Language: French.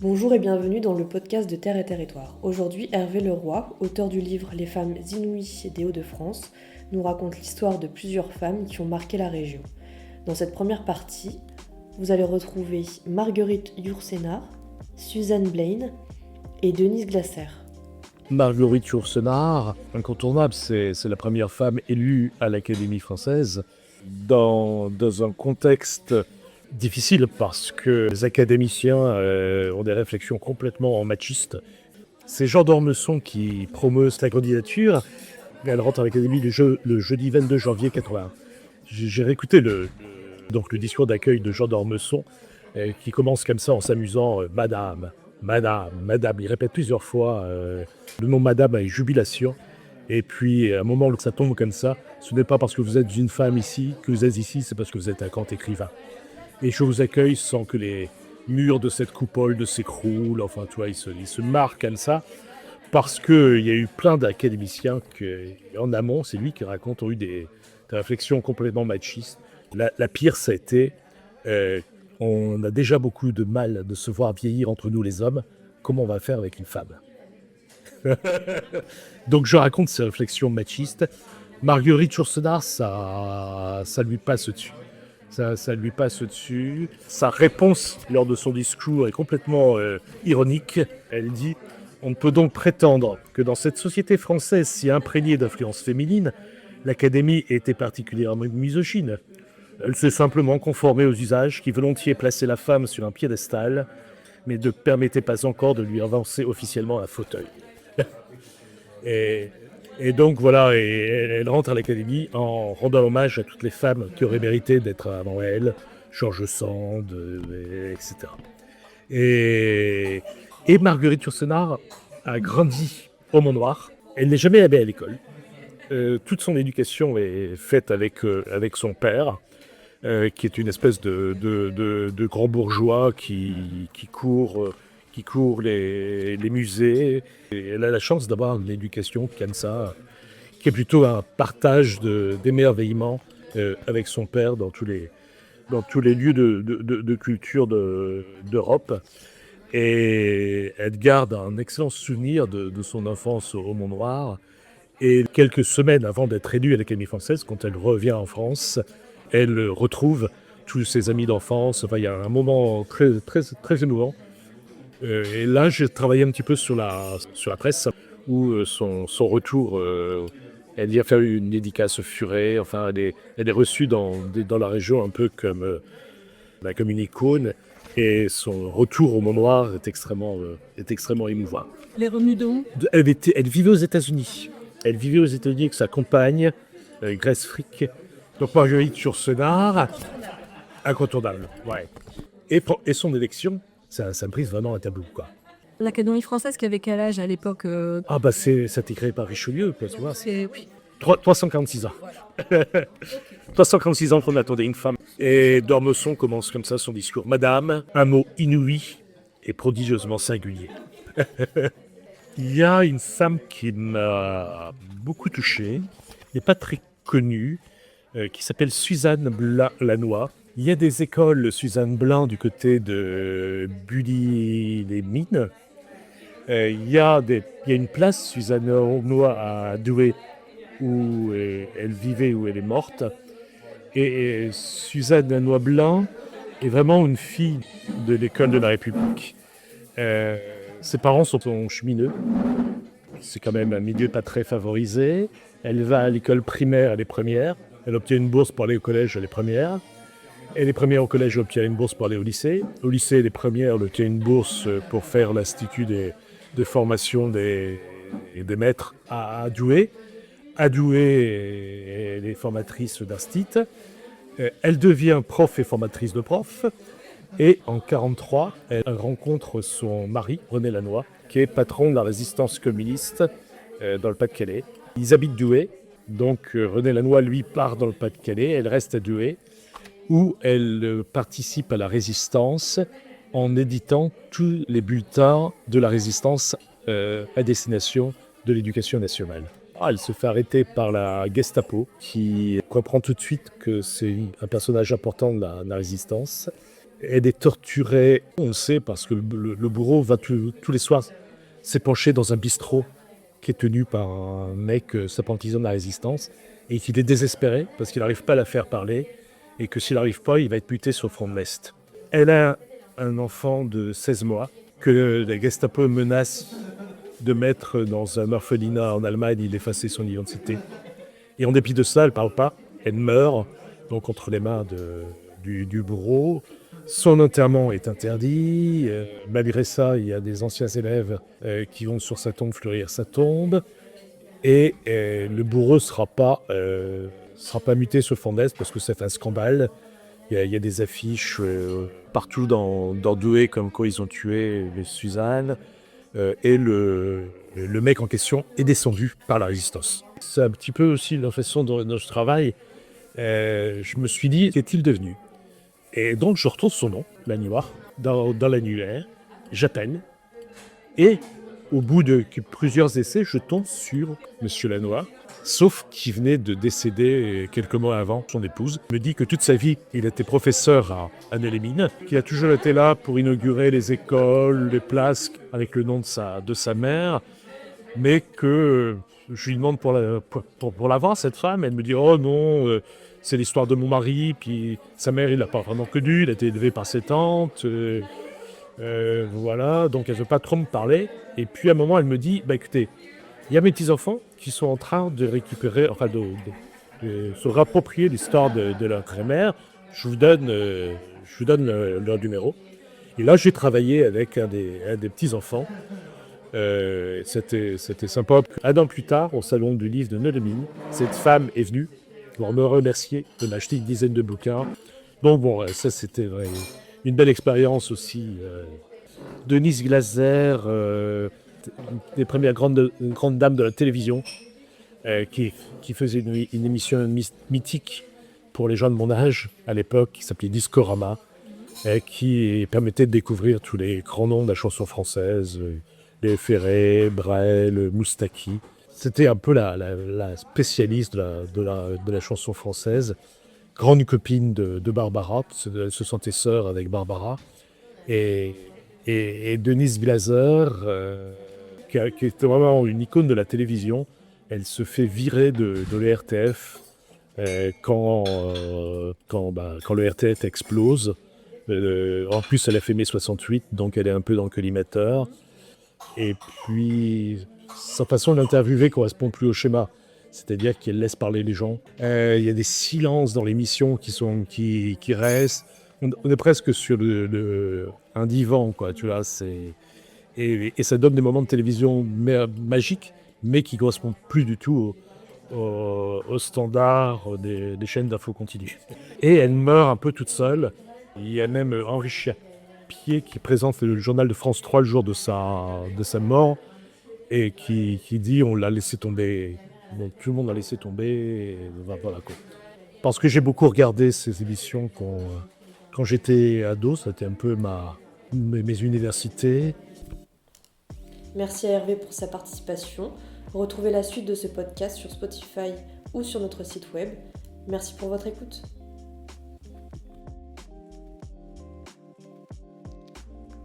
Bonjour et bienvenue dans le podcast de Terre et Territoire. Aujourd'hui, Hervé Leroy, auteur du livre Les femmes inouïes des Hauts-de-France, nous raconte l'histoire de plusieurs femmes qui ont marqué la région. Dans cette première partie, vous allez retrouver Marguerite Yourcenar, Suzanne Blaine et Denise Glaser. Marguerite Yourcenar, incontournable, c'est la première femme élue à l'Académie française dans un contexte difficile parce que les académiciens ont des réflexions complètement machistes. C'est Jean d'Ormesson qui promeut sa candidature. Elle rentre à l'Académie le jeudi 22 janvier 81. J'ai réécouté le discours d'accueil de Jean d'Ormesson qui commence comme ça en s'amusant « Madame ». Madame, madame, il répète plusieurs fois le nom madame avec jubilation. Et puis, à un moment où ça tombe comme ça, ce n'est pas parce que vous êtes une femme ici que vous êtes ici, c'est parce que vous êtes un grand écrivain. Et je vous accueille sans que les murs de cette coupole ne s'écroulent. Enfin, tu vois, ils se marrent comme ça. Parce qu'il y a eu plein d'académiciens en amont, c'est lui qui raconte, ont eu des réflexions complètement machistes. La pire, ça a été... on a déjà beaucoup de mal de se voir vieillir entre nous les hommes. Comment on va faire avec une femme? Donc je raconte ces réflexions machistes. Marguerite Yourcenar, ça lui passe dessus. Ça lui passe dessus. Sa réponse lors de son discours est complètement ironique. Elle dit « On ne peut donc prétendre que dans cette société française si imprégnée d'influences féminines, l'Académie était particulièrement misogyne. Elle s'est simplement conformée aux usages qui volontiers plaçaient la femme sur un piédestal, mais ne permettaient pas encore de lui avancer officiellement un fauteuil. » Et donc voilà, elle rentre à l'Académie en rendant hommage à toutes les femmes qui auraient mérité d'être avant elle, George Sand, etc. Et Marguerite Yourcenar a grandi au Mont-Noir. Elle n'est jamais allée à l'école. Toute son éducation est faite avec son père, qui est une espèce de grand bourgeois qui court les musées. Et elle a la chance d'avoir une éducation comme ça, qui est plutôt un partage d'émerveillement avec son père dans tous les lieux de culture d'Europe. Et elle garde un excellent souvenir de son enfance au Mont-Noir. Et quelques semaines avant d'être élue à l'Académie française, quand elle revient en France, elle retrouve tous ses amis d'enfance. Enfin, il y a un moment très, très, très émouvant. Et là, j'ai travaillé un petit peu sur la presse, où son retour, elle y a fait une dédicace au Furet. Enfin, elle est reçue dans la région un peu comme une icône. Et son retour au Mont-Noir est extrêmement émouvant. Elle est revenue d'où ? Elle vivait aux États-Unis. Elle vivait aux États-Unis avec sa compagne, Grace Frick. Donc Marguerite Yourcenar, incontournable. Ouais. Et son élection, ça me prise vraiment un tabou, quoi. L'Académie française qui avait quel âge à l'époque Ah bah ça a été créé par Richelieu, quoi, tu vois. Oui. 346 ans. 346 ans qu'on attendait une femme. Et d'Ormesson commence comme ça son discours. Madame, un mot inouï et prodigieusement singulier. Il y a une femme qui m'a beaucoup touché, qui n'est pas très connue, qui s'appelle Suzanne Blain-Lannoy. Il y a des écoles Suzanne Blain du côté de Bully-les-Mines. Il y a une place Suzanne Lannoy à Douai où elle vivait, où elle est morte. Et Suzanne Lannoy-Blain est vraiment une fille de l'école de la République. Ses parents sont cheminots. C'est quand même un milieu pas très favorisé. Elle va à l'école primaire, elle est première. Elle obtient une bourse pour aller au collège, elle est première. Elle est première au collège, elle obtient une bourse pour aller au lycée. Au lycée, elle est première, elle obtient une bourse pour faire l'institut de formation des maîtres à Douai. À Douai, elle est formatrice d'instit. Elle devient prof et formatrice de prof. Et en 1943, elle rencontre son mari, René Lannoy, qui est patron de la résistance communiste dans le Pas-de-Calais. Ils habitent Douai, donc René Lannoy, lui, part dans le Pas-de-Calais, elle reste à Douai, où elle participe à la résistance en éditant tous les bulletins de la résistance à destination de l'éducation nationale. Elle se fait arrêter par la Gestapo, qui comprend tout de suite que c'est un personnage important de la résistance. Elle est torturée, on sait, parce que le bourreau va tous les soirs s'épancher dans un bistrot qui est tenu par un mec sympathisant de la résistance, et qu'il est désespéré parce qu'il n'arrive pas à la faire parler, et que s'il n'arrive pas, il va être buté sur le front de l'Est. Elle a un enfant de 16 mois que la Gestapo menace de mettre dans un orphelinat en Allemagne, il effacer son identité. Et en dépit de ça, elle ne parle pas, elle meurt, donc entre les mains du bourreau. Son enterrement est interdit. Malgré ça, il y a des anciens élèves qui vont sur sa tombe fleurir sa tombe. Et le bourreau ne sera pas muté sur fond d'Est parce que c'est un scandale. Il y a des affiches partout dans Douai comme quoi ils ont tué Suzanne. Et le mec en question est descendu par la résistance. C'est un petit peu aussi la façon dont je travaille. Je me suis dit, qu'est-il devenu ? Et donc je retrouve son nom, Lanoir, dans l'annuaire, j'appelle, et au bout de plusieurs essais, je tombe sur Monsieur Lanoir, sauf qu'il venait de décéder quelques mois avant. Son épouse me dit que toute sa vie, il était professeur à Nelle-et-Mines, qu'il a toujours été là pour inaugurer les écoles, les places avec le nom de sa mère, mais que je lui demande pour la voir, cette femme, elle me dit « Oh non, c'est l'histoire de mon mari, puis sa mère, il l'a pas vraiment connue, il a été élevé par ses tantes, voilà, donc elle ne veut pas trop me parler. » Et puis à un moment, elle me dit « Bah écoutez, il y a mes petits-enfants qui sont en train de récupérer, enfin de se rapproprier l'histoire de leur grand-mère, je vous donne leur numéro. » Et là, j'ai travaillé avec un des petits-enfants. C'était sympa. Un an plus tard, au salon du livre de Nelle-et-Mines, cette femme est venue pour me remercier de m'acheter une dizaine de bouquins. Donc bon, ça c'était une belle expérience aussi. Denise Glaser, des premières grandes dames de la télévision, qui faisait une émission mythique pour les gens de mon âge à l'époque, qui s'appelait Discorama, qui permettait de découvrir tous les grands noms de la chanson française, les Ferré, Brel, Moustaki. C'était un peu la spécialiste de la chanson française, grande copine de Barbara, elle se sentait sœur avec Barbara. Et Denise Glaser, qui était vraiment une icône de la télévision, elle se fait virer de l'ERTF quand le RTF explose. En plus, elle a fait mai 68, donc elle est un peu dans le collimateur. Et puis, sa façon d'interviewer ne correspond plus au schéma. C'est-à-dire qu'elle laisse parler les gens. Il y a des silences dans l'émission qui restent. On est presque sur un divan, quoi. Tu vois, et ça donne des moments de télévision magiques, mais qui ne correspondent plus du tout au standard des chaînes d'infos continues. Et elle meurt un peu toute seule. Il y a même Henri Chiappier qui présente le journal de France 3 le jour de sa mort et qui dit on l'a laissé tomber, tout le monde l'a laissé tomber, et voilà quoi. Parce que j'ai beaucoup regardé ces émissions quand j'étais ado, c'était un peu mes universités. Merci à Hervé pour sa participation. Retrouvez la suite de ce podcast sur Spotify ou sur notre site web. Merci pour votre écoute.